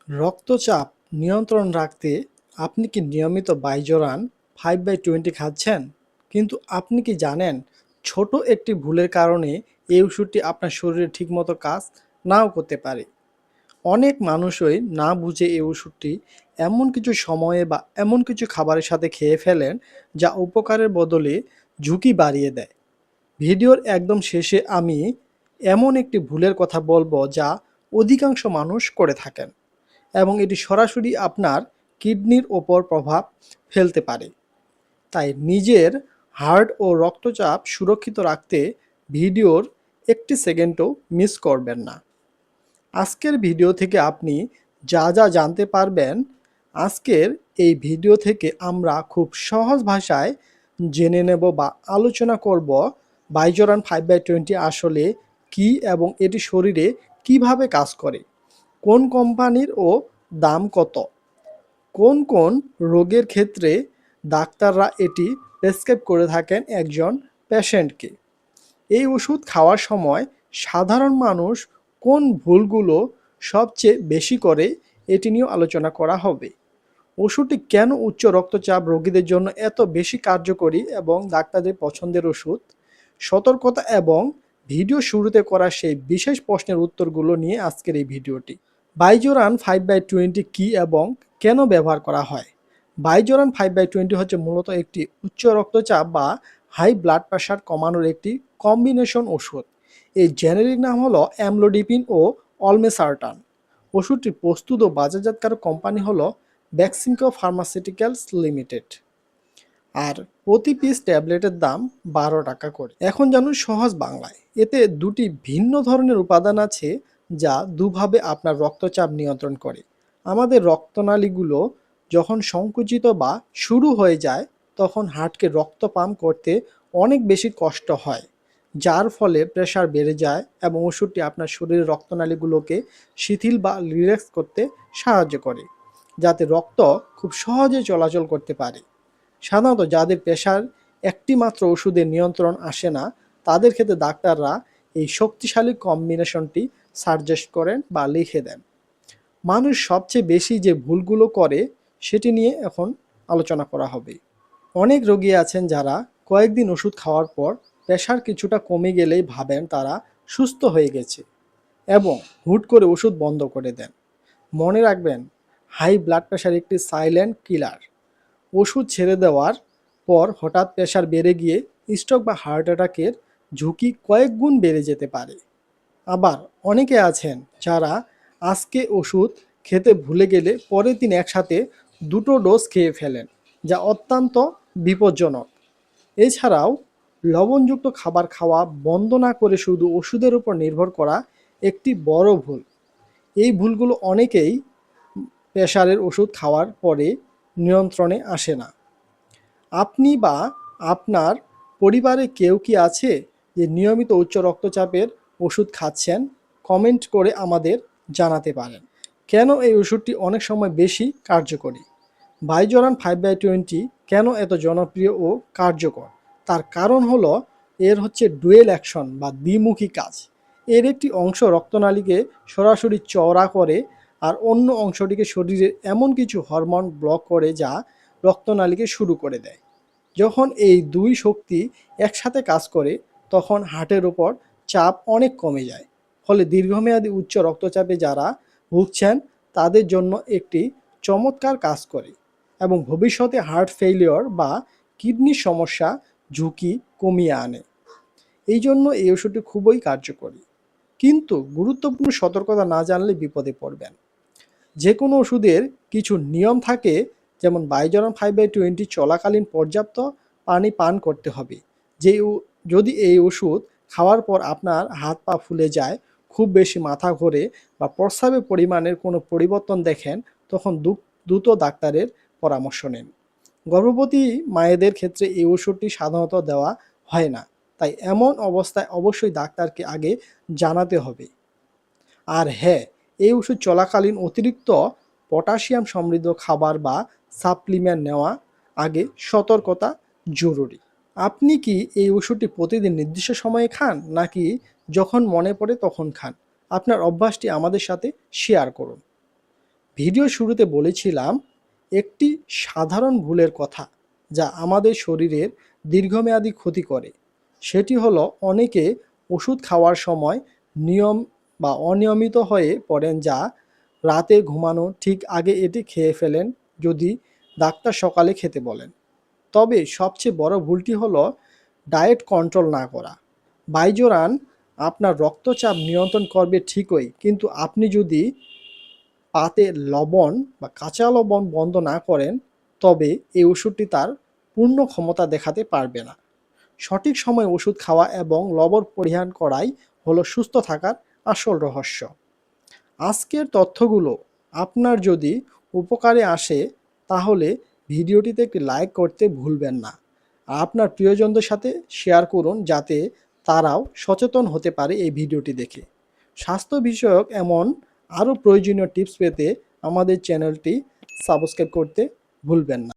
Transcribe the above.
রক্তচাপ নিয়ন্ত্রণ রাখতে আপনি কি নিয়মিত বাইজোরান 5/20 খাচ্ছেন? কিন্তু আপনি কি জানেন ছোট একটি ভুলের কারণে এই ওষুধটি আপনার শরীরে ঠিকমতো কাজ নাও করতে পারে। অনেক মানুষই না বুঝে এই ওষুধটি এমন কিছু সময়ে বা এমন কিছু খাবারের সাথে খেয়ে ফেলেন যা উপকারের বদলে ঝুঁকি বাড়িয়ে দেয়। ভিডিওর একদম শেষে আমি এমন একটি ভুলের কথা বলবো যা অধিকাংশ মানুষ করে থাকেন এবং এটি সরাসরি আপনার কিডনির ওপর প্রভাব ফেলতে পারে। তাই নিজের হার্ট ও রক্তচাপ সুরক্ষিত রাখতে ভিডিওর একটি সেকেন্ডও মিস করবেন না। আজকের ভিডিও থেকে আপনি যা যা জানতে পারবেন, আজকের এই ভিডিও থেকে আমরা খুব সহজ ভাষায় জেনে নেব বা আলোচনা করব বাইজোরান 5/20 আসলে কি এবং এটি শরীরে কিভাবে কাজ করে, কোন কোম্পানির ও দাম কত, কোন কোন রোগের ক্ষেত্রে ডাক্তাররা এটি প্রেসক্রাইব করে থাকেন একজন পেশেন্টকে। এই ওষুধ খাওয়ার সময় সাধারণ মানুষ কোন ভুলগুলো সবচেয়ে বেশি করে এটি নিয়েও আলোচনা করা হবে। ওষুধটি কেন উচ্চ রক্তচাপ রোগীদের জন্য এত বেশি কার্যকরী এবং ডাক্তারদের পছন্দের ওষুধ, সতর্কতা এবং ভিডিও শুরুতে করা সেই বিশেষ প্রশ্নের উত্তরগুলো নিয়ে আজকের এই ভিডিওটি। বাইজোরান 5/20 কি এবং কেন ব্যবহার করা হয়? বাইজোরান 5/20 হচ্ছে মূলত একটি উচ্চ রক্তচাপ বা হাই ব্লাড প্রেশার কমানোর একটি কম্বিনেশন ওষুধ। এর জেনেরিক নাম হলো অ্যামলোডিপিন ও অলমেসার্টান। ওষুধটি প্রস্তুত ও বাজারজাতকারক কোম্পানি হলো বেক্সিমকো ফার্মাসিউটিক্যালস লিমিটেড। আর প্রতি পিস ট্যাবলেটের দাম 12 টাকা করে। এখন জানুন সহজ বাংলায়, এতে দুটি ভিন্ন ধরনের উপাদান আছে যা দুভাবে আপনার রক্তচাপ নিয়ন্ত্রণ করে। আমাদের রক্তনালীগুলো যখন সংকুচিত বা শুরু হয়ে যায় তখন হার্টকে রক্ত পাম্প করতে অনেক বেশি কষ্ট হয়, যার ফলে প্রেশার বেড়ে যায় এবং ওষুধটি আপনার শরীরের রক্তনালীগুলোকে শিথিল বা রিল্যাক্স করতে সাহায্য করে, যাতে রক্ত খুব সহজে চলাচল করতে পারে। সাধারণত যাদের প্রেশার একটি মাত্র ওষুধের নিয়ন্ত্রণ আসে না, তাদের ক্ষেত্রে ডাক্তাররা এই শক্তিশালী কম্বিনেশনটি সাজেস্ট করেন বা লিখে দেন। মানুষ সবচেয়ে বেশি যে ভুলগুলো করে সেটি নিয়ে এখন আলোচনা করা হবে। অনেক রোগী আছেন যারা কয়েকদিন ওষুধ খাওয়ার পর প্রেশার কিছুটা কমে গেলেই ভাবেন তারা সুস্থ হয়ে গেছে এবং হুট করে ওষুধ বন্ধ করে দেন। মনে রাখবেন, হাই ব্লাড প্রেশার একটি সাইলেন্ট কিলার। ওষুধ ছেড়ে দেওয়ার পর হঠাৎ প্রেশার বেড়ে গিয়ে স্ট্রোক বা হার্ট অ্যাটাকের ঝুঁকি কয়েক গুণ বেড়ে যেতে পারে। আবার অনেকে আছেন যারা আজকে ওষুধ খেতে ভুলে গেলে পরের দিন একসাথে দুটো ডোজ খেয়ে ফেলেন, যা অত্যন্ত বিপজ্জনক। এছাড়াও লবণযুক্ত খাবার খাওয়া বন্ধ না করে শুধু ওষুধের উপর নির্ভর করা একটি বড় ভুল। এই ভুলগুলো অনেকেই প্রেশারের ওষুধ খাওয়ার পরে নিয়ন্ত্রণে আসে না। আপনি বা আপনার পরিবারে কেউ কি আছে যে নিয়মিত উচ্চ রক্তচাপের ওষুধ খাচ্ছেন? কমেন্ট করে আমাদের জানাতে পারেন। কেন এই ওষুধটি অনেক সময় বেশি কার্যকরী? বাইজোরান 5/20 কেন এত জনপ্রিয় ও কার্যকর? তার কারণ হলো এর হচ্ছে ডুয়েল অ্যাকশন বা দ্বিমুখী কাজ। এর একটি অংশ রক্তনালীকে সরাসরি চওড়া করে আর অন্য অংশটিকে শরীরের এমন কিছু হরমোন ব্লক করে যা রক্তনালীকে শুরু করে দেয়। যখন এই দুই শক্তি একসাথে কাজ করে তখন হার্টের ওপর চাপ অনেক কমে যায়। ফলে দীর্ঘমেয়াদী উচ্চ রক্তচাপে যারা ভুগছেন তাদের জন্য একটি চমৎকার কাজ করে এবং ভবিষ্যতে হার্ট ফেইলিওর বা কিডনির সমস্যা ঝুঁকি কমিয়ে আনে। এই জন্য এই ওষুধটি খুবই কার্যকরী। কিন্তু গুরুত্বপূর্ণ সতর্কতা না জানলে বিপদে পড়বেন। যে কোনো ওষুধের কিছু নিয়ম থাকে, যেমন বাইজোরাম 5/20 চলাকালীন পর্যাপ্ত পানি পান করতে হবে। যদি এই ওষুধ খাওয়ার পর আপনার হাত পা ফুলে যায়, খুব বেশি মাথা ঘোরে বা প্রস্রাবের পরিমাণের কোনো পরিবর্তন দেখেন, তখন দ্রুত ডাক্তারের পরামর্শ নিন। গর্ভবতী মায়েদের ক্ষেত্রে এই ওষুধটি সাধারণত দেওয়া হয় না, তাই এমন অবস্থায় অবশ্যই ডাক্তারকে আগে জানাতে হবে। আর হ্যাঁ, এই ওষুধ চলাকালীন অতিরিক্ত পটাশিয়াম সমৃদ্ধ খাবার বা সাপ্লিমেন্ট নেওয়া আগে সতর্কতা জরুরি। আপনি কি এই ওষুধটি প্রতিদিন নির্দিষ্ট সময়ে খান নাকি যখন মনে পড়ে তখন খান? আপনার অভ্যাসটি আমাদের সাথে শেয়ার করুন। ভিডিও শুরুতে বলেছিলাম একটি সাধারণ ভুলের কথা যা আমাদের শরীরের দীর্ঘমেয়াদী ক্ষতি করে। সেটি হলো অনেকে ওষুধ খাওয়ার সময় নিয়ম বা অনিয়মিত হয়ে পড়েন, যা রাতে ঘুমানোর ঠিক আগে এটি খেয়ে ফেলেন যদি ডাক্তার সকালে খেতে বলেন। তবে সবচেয়ে বড় ভুলটি হলো ডায়েট কন্ট্রোল না করা। বাইজোরান আপনার রক্তচাপ নিয়ন্ত্রণ করবে ঠিকই, কিন্তু আপনি যদি পাতে লবণ বা কাঁচা লবণ বন্ধ না করেন, তবে এই ওষুধটি তার পূর্ণ ক্ষমতা দেখাতে পারবে না। সঠিক সময়ে ওষুধ খাওয়া এবং লবণ পরিহার করাই হলো সুস্থ থাকার আসল রহস্য। আজকের তথ্যগুলো আপনার যদি উপকারে আসে, তাহলে ভিডিওটিতে একটি লাইক করতে ভুলবেন না। আর আপনার প্রিয়জনদের সাথে শেয়ার করুন, যাতে তারাও সচেতন হতে পারে এই ভিডিওটি দেখে। স্বাস্থ্য বিষয়ক এমন আরও প্রয়োজনীয় টিপস পেতে আমাদের চ্যানেলটি সাবস্ক্রাইব করতে ভুলবেন না।